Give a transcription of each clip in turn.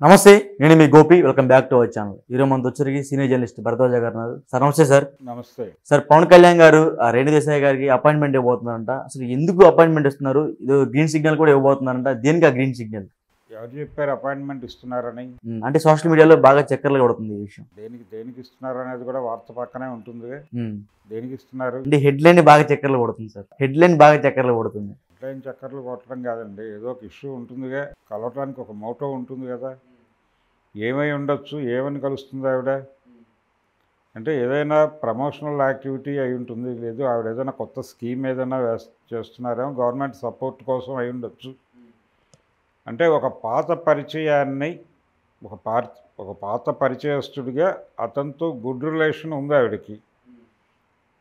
నమస్తే, నేను మీ Gopi. Welcome back to our channel. ఈరోజు మనతో వచ్చరికి సీనియర్ జర్నలిస్ట్ భరద్వాజ గారు ఉన్నారు. సార్ నమస్తే సార్. నమస్తే సార్, పవన్ కళ్యాణ్ గారు రేణు దేశాయ్ గారికి అపాయింట్మెంట్ ఇవ్వబోతున్నారంట. అసలు ఎందుకు అపాయింట్మెంట్ ఇస్తున్నారు? ఇది గ్రీన్ సిగ్నల్ కూడా ఇవ్వబోతున్నారంట. దేనికి ఆ గ్రీన్ సిగ్నల్? ఎవరు చెప్పారు అపాయింట్మెంట్ ఇస్తున్నారని? అంటే సోషల్ మీడియాలో బాగా చక్కర్లు కొడుతుంది ఈ విషయం. దేనికి ఇస్తున్నారు అనేది కూడా వార్త పక్కనే ఉంటుంది. దేనికి ఇస్తున్నారు అంటే హెడ్ లైన్ బాగా చక్కర్లు కొడుతుంది సార్. హెడ్ లైన్ బాగా చక్కర్లు కొడుతుంది. హెడ్లైన్ చక్కర్లు కొట్టడం కాదండి, ఏదో ఒక ఇష్యూ ఉంటుందిగా, కలవటానికి ఒక మోటో ఉంటుంది కదా. ఏమై ఉండొచ్చు, ఏమని కలుస్తుంది ఆవిడ అంటే ఏదైనా ప్రమోషనల్ యాక్టివిటీ అయి ఉంటుంది, లేదు ఆవిడ ఏదైనా కొత్త స్కీమ్ ఏదైనా చేస్తున్నారేమో, గవర్నమెంట్ సపోర్ట్ కోసం అయి ఉండొచ్చు. అంటే ఒక పాత పరిచయాన్ని ఒక పాత పరిచయస్తుడిగా అతనితో గుడ్ రిలేషన్ ఉంది ఆవిడకి.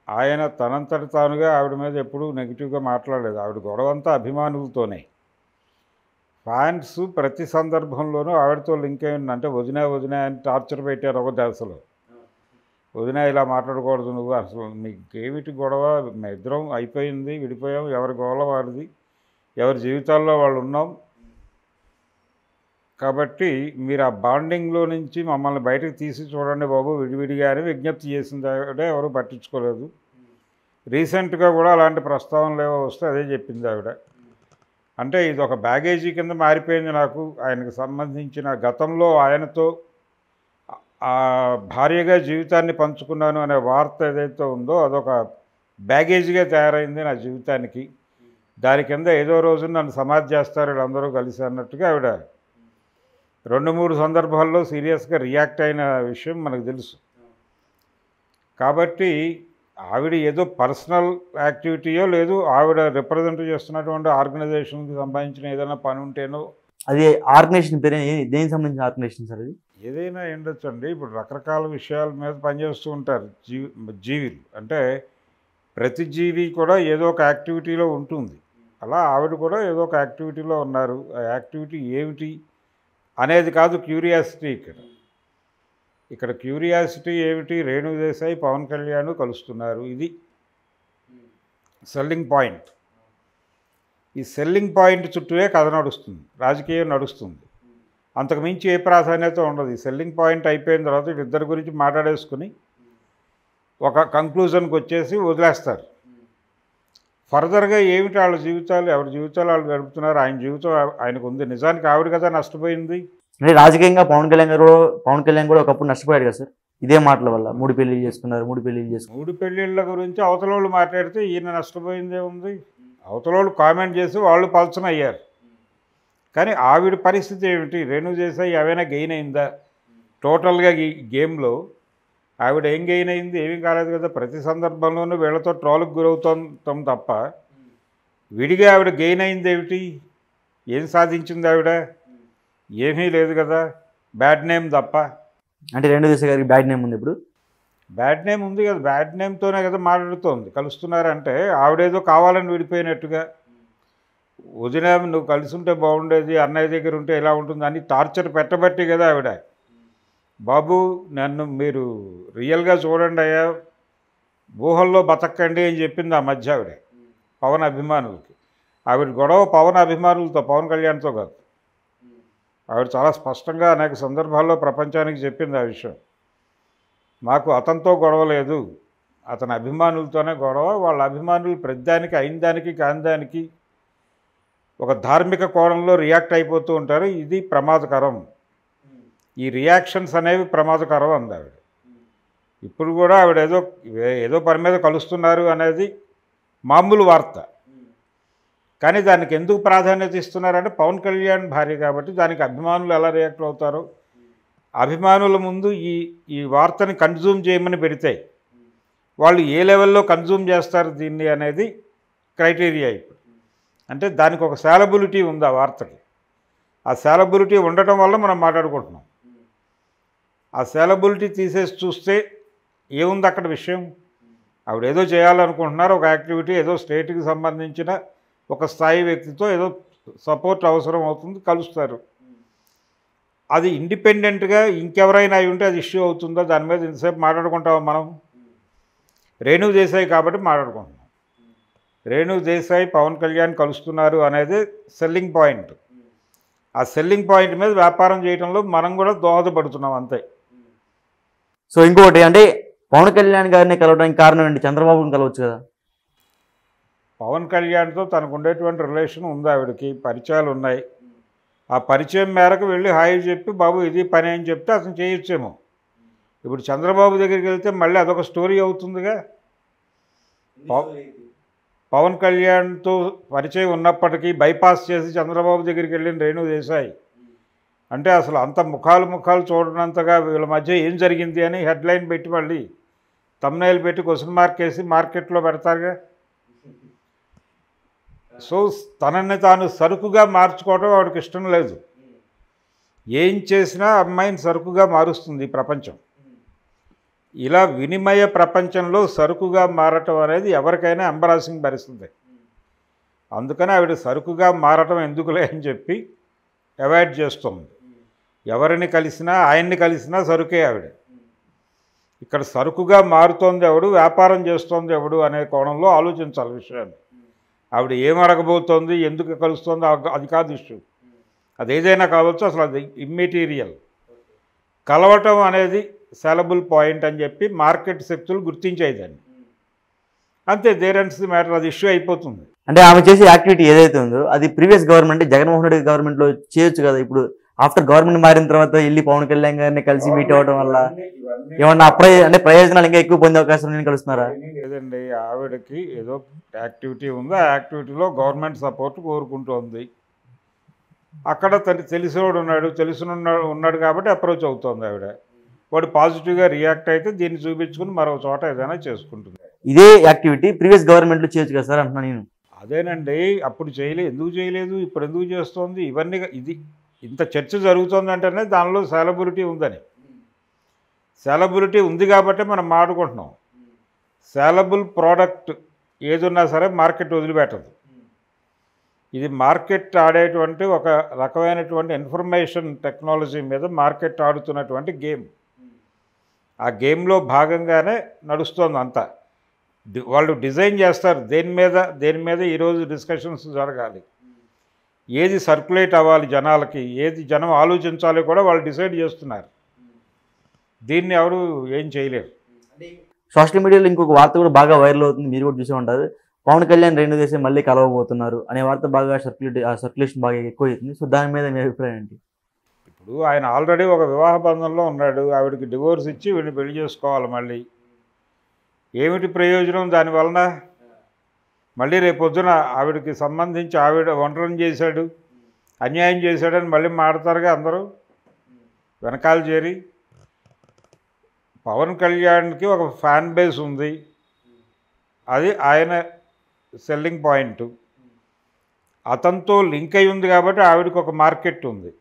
ఆయన తనంతటి తానుగా ఆవిడ మీద ఎప్పుడూ నెగిటివ్గా మాట్లాడలేదు. ఆవిడ గొడవంతా అభిమానులతోనే. ఫ్యాన్స్ ప్రతి సందర్భంలోనూ ఆవిడతో లింక్ అయి ఉంది. అంటే వదినా అని టార్చర్ పెట్టారు ఒక దశలో. వదినా ఇలా మాట్లాడకూడదు, నువ్వు అసలు మీకేమిటి గొడవ, మేము ఇద్దరం అయిపోయింది, విడిపోయాం, ఎవరి గొడవ వాడిది, ఎవరి జీవితాల్లో వాళ్ళు ఉన్నాం, కాబట్టి మీరు ఆ బాండింగ్లో నుంచి మమ్మల్ని బయటకు తీసి చూడండి బాబు విడివిడిగా అని విజ్ఞప్తి చేసింది ఆవిడ. ఎవరు పట్టించుకోలేదు. రీసెంట్గా కూడా అలాంటి ప్రస్తావనలు ఏవో వస్తే అదే చెప్పింది ఆవిడ. అంటే ఇది ఒక బ్యాగేజీ కింద మారిపోయింది నాకు. ఆయనకు సంబంధించిన గతంలో ఆయనతో భార్యగా జీవితాన్ని పంచుకున్నాను అనే వార్త ఏదైతే ఉందో అదొక బ్యాగేజీగా తయారైంది నా జీవితానికి. దాని కింద ఏదో రోజు నన్ను సమాధి చేస్తారు వీళ్ళందరూ కలిసి అన్నట్టుగా ఆవిడ 2-3 సందర్భాల్లో సీరియస్గా రియాక్ట్ అయిన విషయం మనకు తెలుసు. కాబట్టి ఆవిడ ఏదో పర్సనల్ యాక్టివిటీయో లేదు, ఆవిడ రిప్రజెంట్ చేస్తున్నటువంటి ఆర్గనైజేషన్కి సంబంధించిన ఏదైనా పని ఉంటేనో. అది ఆర్గనైజేషన్ పేరు దేనికి సంబంధించిన ఆర్గనైజేషన్ సార్ అది? ఏదైనా ఉండొచ్చండి. ఇప్పుడు రకరకాల విషయాల మీద పనిచేస్తూ ఉంటారు జీవులు. అంటే ప్రతి జీవి కూడా ఏదో ఒక యాక్టివిటీలో ఉంటుంది. అలా ఆవిడ కూడా ఏదో ఒక యాక్టివిటీలో ఉన్నారు. ఆ యాక్టివిటీ ఏమిటి అనేది కాదు క్యూరియాసిటీ. ఇక్కడ క్యూరియాసిటీ ఏమిటి, రేణు దేశాయ్ పవన్ కళ్యాణ్ కలుస్తున్నారు, ఇది సెల్లింగ్ పాయింట్. ఈ సెల్లింగ్ పాయింట్ చుట్టూనే కథ నడుస్తుంది, రాజకీయం నడుస్తుంది. అంతకుమించి ఏ ప్రాధాన్యత ఉండదు. ఈ సెల్లింగ్ పాయింట్ అయిపోయిన తర్వాత వీళ్ళిద్దరి గురించి మాట్లాడేసుకుని ఒక కంక్లూజన్కి వచ్చేసి వదిలేస్తారు. ఫర్దర్గా ఏమిటి వాళ్ళ జీవితాలు, ఎవరి జీవితాలు వాళ్ళు గడుపుతున్నారు, ఆయన జీవితం ఆయనకు ఉంది. నిజానికి ఆవిడ కదా నష్టపోయింది. అంటే రాజకీయంగా పవన్ కళ్యాణ్ కూడా ఒకప్పుడు నష్టపోయాడు కదా సార్, ఇదే మాటల వల్ల. 3 పెళ్లిళ్ళు చేసుకున్నారు. 3 పెళ్ళిళ్ళ గురించి అవతల వాళ్ళు మాట్లాడితే ఈయన నష్టపోయిందే ఉంది. అవతల వాళ్ళు కామెంట్ చేసి వాళ్ళు పలచన అయ్యారు. కానీ ఆవిడ పరిస్థితి ఏమిటి, రేణు దేశాయ్ ఏమైనా గెయిన్ అయిందా? టోటల్గా ఈ గేమ్లో ఆవిడ ఏం గెయిన్ అయింది? ఏమీ కాలేదు కదా. ప్రతి సందర్భంలోనూ వీళ్ళతో ట్రోల్కి గురవుతాం తప్ప విడిగా ఆవిడ గెయిన్ అయింది ఏమిటి? ఏం సాధించింది ఆవిడ? ఏమీ లేదు కదా, బ్యాడ్ నేమ్ తప్ప. అంటే రేణు దేశాయ్ గారికి బ్యాడ్ నేమ్ ఉంది. ఇప్పుడు బ్యాడ్ నేమ్ ఉంది కదా, బ్యాడ్ నేమ్తోనే కదా మాట్లాడుతోంది. కలుస్తున్నారంటే ఆవిడేదో కావాలని విడిపోయినట్టుగా, వదిన నువ్వు కలిసి ఉంటే బాగుండేది, అన్నయ్య దగ్గర ఉంటే ఎలా ఉంటుంది అని టార్చర్ పెట్టబట్టి కదా ఆవిడ. బాబు నన్ను మీరు రియల్గా చూడండి అయ్యా, ఊహల్లో బతకండి అని చెప్పింది ఆ మధ్య ఆవిడ పవన్ అభిమానులకి. ఆవిడ గొడవ పవన్ అభిమానులతో, పవన్ కళ్యాణ్తో కాదు. ఆవిడ చాలా స్పష్టంగా అనేక సందర్భాల్లో ప్రపంచానికి చెప్పింది ఆ విషయం. మాకు అతనితో గొడవ లేదు, అతని అభిమానులతోనే గొడవ. వాళ్ళ అభిమానులు ప్రతిదానికి, అయిన దానికి కాని దానికి ఒక ధార్మిక కోణంలో రియాక్ట్ అయిపోతూ ఉంటారు. ఇది ప్రమాదకరం. ఈ రియాక్షన్స్ అనేవి ప్రమాదకరం అంది ఆవిడ. ఇప్పుడు కూడా ఆవిడ ఏదో పని మీద కలుస్తున్నారు అనేది మామూలు వార్త. కానీ దానికి ఎందుకు ప్రాధాన్యత ఇస్తున్నారంటే పవన్ కళ్యాణ్ భార్య కాబట్టి దానికి అభిమానులు ఎలా రియాక్ట్ అవుతారో, అభిమానుల ముందు ఈ వార్తని కన్జ్యూమ్ చేయమని పెడితే వాళ్ళు ఏ లెవెల్లో కన్జ్యూమ్ చేస్తారు దీన్ని అనేది క్రైటీరియా. ఇప్పుడు అంటే దానికి ఒక సాలబిలిటీ ఉంది ఆ వార్తకి. ఆ సాలబిలిటీ ఉండటం వల్ల మనం మాట్లాడుకుంటున్నాం. ఆ సాలబిలిటీ తీసేసి చూస్తే ఏముంది అక్కడ విషయం? ఆవిడ ఏదో చేయాలనుకుంటున్నారు, ఒక యాక్టివిటీ, ఏదో స్టేట్కి సంబంధించిన ఒక స్థాయి వ్యక్తితో ఏదో సపోర్ట్ అవసరం అవుతుంది, కలుస్తారు. అది ఇండిపెండెంట్గా ఇంకెవరైనా అయి ఉంటే అది ఇష్యూ అవుతుందో, దాని మీద ఇంతసేపు మాట్లాడుకుంటాం మనం. రేణు దేశాయ్ కాబట్టి మాట్లాడుకుంటున్నాం. రేణు దేశాయ్ పవన్ కళ్యాణ్ కలుస్తున్నారు అనేది సెల్లింగ్ పాయింట్. ఆ సెల్లింగ్ పాయింట్ మీద వ్యాపారం చేయడంలో మనం కూడా దోహదపడుతున్నాం అంతే. సో ఇంకొకటి అంటే పవన్ కళ్యాణ్ గారిని కలవడానికి కారణం ఏంటి? చంద్రబాబుని కలవచ్చు కదా. పవన్ కళ్యాణ్తో తనకు ఉండేటువంటి రిలేషన్ ఉంది, ఆవిడకి పరిచయాలు ఉన్నాయి. ఆ పరిచయం మేరకు వెళ్ళి హాయి చెప్పి బాబు ఇది పని అని చెప్తే అతను చేయొచ్చేమో. ఇప్పుడు చంద్రబాబు దగ్గరికి వెళ్తే మళ్ళీ అదొక స్టోరీ అవుతుందిగా. పవన్ కళ్యాణ్తో పరిచయం ఉన్నప్పటికీ బైపాస్ చేసి చంద్రబాబు దగ్గరికి వెళ్ళిన రేణు దేశాయ్ అంటే అసలు అంత ముఖాలు చూడనంతగా వీళ్ళ మధ్య ఏం జరిగింది అని హెడ్లైన్ పెట్టి మళ్ళీ తమ్నైల్ పెట్టి క్వశ్చన్ మార్క్ వేసి మార్కెట్లో పెడతారుగా. సో తనని తాను సరుకుగా మార్చుకోవడం ఆవిడకి ఇష్టం లేదు. ఏం చేసినా అమ్మాయిని సరుకుగా మారుస్తుంది ఈ ప్రపంచం. ఇలా వినిమయ ప్రపంచంలో సరుకుగా మారటం అనేది ఎవరికైనా ఎంబరాసింగ్ పరిస్థితి. అందుకని ఆవిడ సరుకుగా మారటం ఎందుకులే అని చెప్పి అవాయిడ్ చేస్తుంది. ఎవరిని కలిసినా ఆయన్ని కలిసినా సరుకే ఆవిడ. ఇక్కడ సరుకుగా మారుతోంది ఎవడు, వ్యాపారం చేస్తోంది ఎవడు అనే కోణంలో ఆలోచించాలి విషయాన్ని. ఆవిడ ఏం అడగబోతోంది, ఎందుకు కలుస్తోంది అది కాదు ఇష్యూ. అది ఏదైనా కావచ్చు, అసలు అది ఇమ్మెటీరియల్. కలవటం అనేది సెలబుల్ పాయింట్ అని చెప్పి మార్కెట్ శక్తులు గుర్తించాయి దాన్ని. అంతే, దేర్ ఎండ్స్ ది మ్యాటర్. అది ఇష్యూ అయిపోతుంది. అంటే ఆమె చేసే యాక్టివిటీ ఏదైతే ఉందో అది ప్రీవియస్ గవర్నమెంట్ జగన్మోహన్ రెడ్డి గవర్నమెంట్లో చేయొచ్చు కదా. ఇప్పుడు ఆఫ్టర్ గవర్నమెంట్ మారిన తర్వాత వెళ్ళి పవన్ కళ్యాణ్ గారిని కలిసి మీట్ అవ్వడం వల్ల ఏమన్నా అంటే ప్రయోజనాలు ఇంకా ఎక్కువ పొందే అవకాశం నేను కలుస్తున్నారా? లేదండి, ఆవిడకి ఏదో యాక్టివిటీ ఉంది. ఆ యాక్టివిటీలో గవర్నమెంట్ సపోర్ట్ కోరుకుంటోంది. అక్కడ తెలిసినోడు ఉన్నాడు కాబట్టి అప్రోచ్ అవుతోంది ఆవిడ. వాడు పాజిటివ్గా రియాక్ట్ అయితే దీన్ని చూపించుకుని మరో చోట ఏదైనా చేసుకుంటుంది. ఇదే యాక్టివిటీ ప్రీవియస్ గవర్నమెంట్లో చేయొచ్చు కదా సార్ అంటున్నా నేను. అదేనండి, అప్పుడు ఎందుకు చేయలేదు, ఇప్పుడు ఎందుకు చేస్తోంది? ఇవన్నీ ఇది ఇంత చర్చ జరుగుతుంది అంటేనే దానిలో సెలబిలిటీ ఉందని. సెలబిలిటీ ఉంది కాబట్టి మనం మాట్లాడుకుంటున్నాం. సెలబుల్ ప్రోడక్ట్ ఏదున్నా సరే మార్కెట్ వదిలిపెట్టదు. ఇది మార్కెట్ ఆడేటువంటి ఒక రకమైనటువంటి ఇన్ఫర్మేషన్ టెక్నాలజీ మీద మార్కెట్ ఆడుతున్నటువంటి గేమ్. ఆ గేమ్లో భాగంగానే నడుస్తోంది అంతా. వాళ్ళు డిజైన్ చేస్తారు దేని మీద ఈరోజు డిస్కషన్స్ జరగాలి, ఏది సర్క్యులేట్ అవ్వాలి జనాలకి, ఏది జనం ఆలోచించాలి కూడా వాళ్ళు డిసైడ్ చేస్తున్నారు. దీన్ని ఎవరు ఏం చేయలేరు. సోషల్ మీడియాలో ఇంకొక వార్త కూడా బాగా వైరల్ అవుతుంది, మీరు కూడా చూసే ఉంటారు. పవన్ కళ్యాణ్ రేణు దేశాయ్ మళ్ళీ కలవబోతున్నారు అనే వార్త బాగా సర్క్యులేషన్ బాగా ఎక్కువ అవుతుంది. సో దాని మీద మీ అభిప్రాయం ఏంటి? ఇప్పుడు ఆయన ఆల్రెడీ ఒక వివాహ బంధంలో ఉన్నాడు. ఆవిడకి డివోర్స్ ఇచ్చి వీడిని పెళ్లి చేసుకోవాలి. మళ్ళీ ఏమిటి ప్రయోజనం దానివలన? మళ్ళీ రేపొద్దున ఆవిడకి సంబంధించి ఆవిడ ఒంటరిని చేశాడు, అన్యాయం చేశాడని మళ్ళీ మాడతారుగా అందరూ వెనకాల చేరి. పవన్ కళ్యాణ్కి ఒక ఫ్యాన్ బేస్ ఉంది, అది ఆయన సెల్లింగ్ పాయింట్. అతనితో లింక్ అయి ఉంది కాబట్టి ఆవిడకి ఒక మార్కెట్ ఉంది.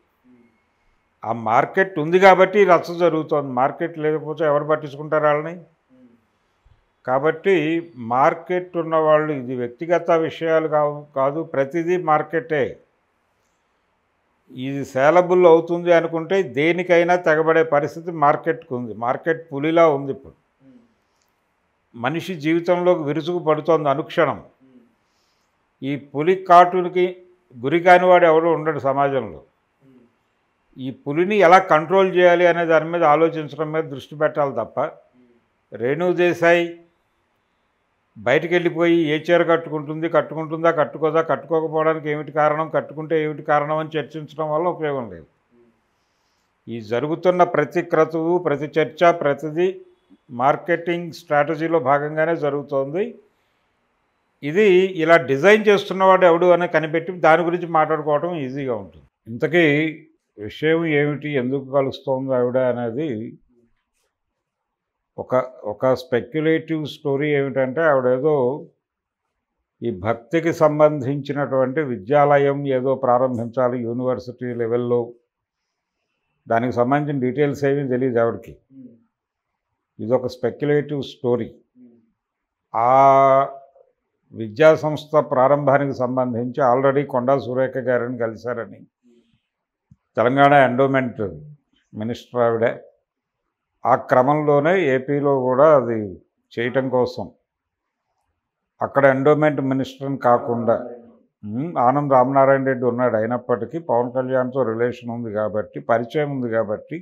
ఆ మార్కెట్ ఉంది కాబట్టి రచ్చ జరుగుతోంది. మార్కెట్ లేకపోతే ఎవరు పట్టించుకుంటారు వాళ్ళని? కాబట్టి మార్కెట్ ఉన్నవాళ్ళు, ఇది వ్యక్తిగత విషయాలు కాదు, ప్రతిదీ మార్కెటే. ఇది సేలబుల్ అవుతుంది అనుకుంటే దేనికైనా తెగబడే పరిస్థితి మార్కెట్కు ఉంది. మార్కెట్ పులిలా ఉంది. ఇప్పుడు మనిషి జీవితంలోకి విరుచుకు పడుతోంది అనుక్షణం. ఈ పులి కాటునికి గురి కానివాడు ఎవడు ఉండడు సమాజంలో. ఈ పులిని ఎలా కంట్రోల్ చేయాలి అనే దాని మీద ఆలోచించడం మీద దృష్టి పెట్టాలి తప్ప, రేణు దేశాయ్ బయటికి వెళ్ళిపోయి ఏ చీర కట్టుకుంటుందా కట్టుకోదా, కట్టుకోకపోవడానికి ఏమిటి కారణం, కట్టుకుంటే ఏమిటి కారణం అని చర్చించడం వల్ల ఉపయోగం లేదు. ఈ జరుగుతున్న ప్రతి క్రతువు, ప్రతి చర్చ, ప్రతిదీ మార్కెటింగ్ స్ట్రాటజీలో భాగంగానే జరుగుతోంది. ఇది ఇలా డిజైన్ చేస్తున్నవాడు ఎవడు అని కనిపెట్టి దాని గురించి మాట్లాడుకోవడం ఈజీగా ఉంటుంది. ఇంతకీ విషయం ఏమిటి, ఎందుకు కలుస్తోంది ఆవిడ అనేది ఒక స్పెక్యులేటివ్ స్టోరీ ఏమిటంటే, ఆవిడేదో ఈ భక్తికి సంబంధించినటువంటి విద్యాలయం ఏదో ప్రారంభించాలి యూనివర్సిటీ లెవెల్లో. దానికి సంబంధించిన డీటెయిల్స్ ఏమీ తెలియదు ఆవిడకి. ఇదొక స్పెక్యులేటివ్ స్టోరీ. ఆ విద్యా సంస్థ ప్రారంభానికి సంబంధించి ఆల్రెడీ కొండా సురేఖ గారిని కలిశారని, తెలంగాణ ఎండోమెంట్ మినిస్టర్ ఆవిడ. ఆ క్రమంలోనే ఏపీలో కూడా అది చేయటం కోసం అక్కడ ఎండోమెంట్ మినిస్టర్ని కాకుండా ఆనంద్ రామనారాయణ రెడ్డి ఉన్నాడు. అయినప్పటికీ పవన్ కళ్యాణ్తో రిలేషన్ ఉంది కాబట్టి, పరిచయం ఉంది కాబట్టి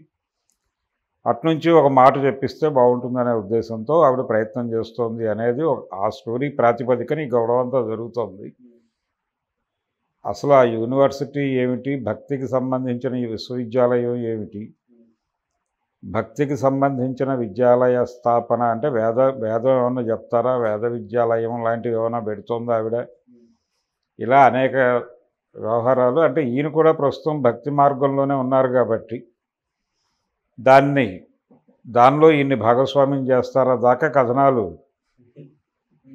అట్నుంచి ఒక మాట చెప్పిస్తే బాగుంటుందనే ఉద్దేశంతో ఆవిడ ప్రయత్నం చేస్తోంది అనేది ఆ స్టోరీ ప్రాతిపదికన ఈ గొడవ అంతా జరుగుతోంది. అసలు ఆ యూనివర్సిటీ ఏమిటి, భక్తికి సంబంధించిన ఈ విశ్వవిద్యాలయం ఏమిటి, భక్తికి సంబంధించిన విద్యాలయ స్థాపన అంటే వేదం ఏమన్నా చెప్తారా, వేద విద్యాలయం లాంటివి ఏమైనా పెడుతోందా ఆవిడ? ఇలా అనేక వ్యవహారాలు. అంటే ఈయన కూడా ప్రస్తుతం భక్తి మార్గంలోనే ఉన్నారు కాబట్టి దానిలో ఈయన్ని భాగస్వామ్యం చేస్తారా దాకా కథనాలు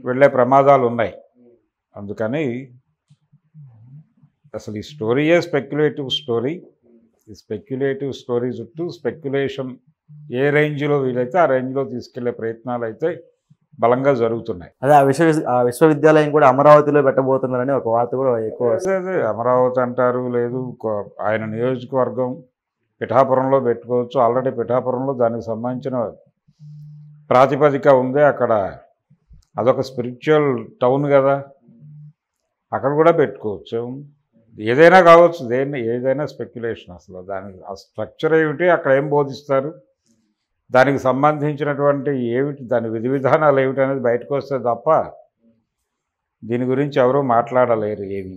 వెళ్ళే ప్రమాదాలు ఉన్నాయి. అందుకని అసలు ఈ స్టోరీయే స్పెక్యులేటివ్ స్టోరీ. ఈ స్పెక్యులేటివ్ స్టోరీ చుట్టూ స్పెక్యులేషన్ ఏ రేంజ్లో వీలైతే ఆ రేంజ్లో తీసుకెళ్లే ప్రయత్నాలు అయితే బలంగా జరుగుతున్నాయి. అదే ఆ విశ్వవిద్యాలయం కూడా అమరావతిలో పెట్టబోతున్నారని ఒక వార్త కూడా ఎక్కువ. అదే అమరావతి అంటారు, లేదు ఆయన నియోజకవర్గం పిఠాపురంలో పెట్టుకోవచ్చు. ఆల్రెడీ పిఠాపురంలో దానికి సంబంధించిన ప్రాతిపదిక ఉంది. అక్కడ అదొక స్పిరిచువల్ టౌన్ కదా, అక్కడ కూడా పెట్టుకోవచ్చు. ఏదైనా కావచ్చు, ఏదైనా స్పెక్యులేషన్. అసలు దానికి ఆ స్ట్రక్చర్ ఏమిటి, అక్కడ ఏం బోధిస్తారు, దానికి సంబంధించినటువంటి ఏమిటి, దాని విధి విధానాలు ఏమిటి అనేది బయటకు వస్తే తప్ప దీని గురించి ఎవరూ మాట్లాడలేరు ఏమీ.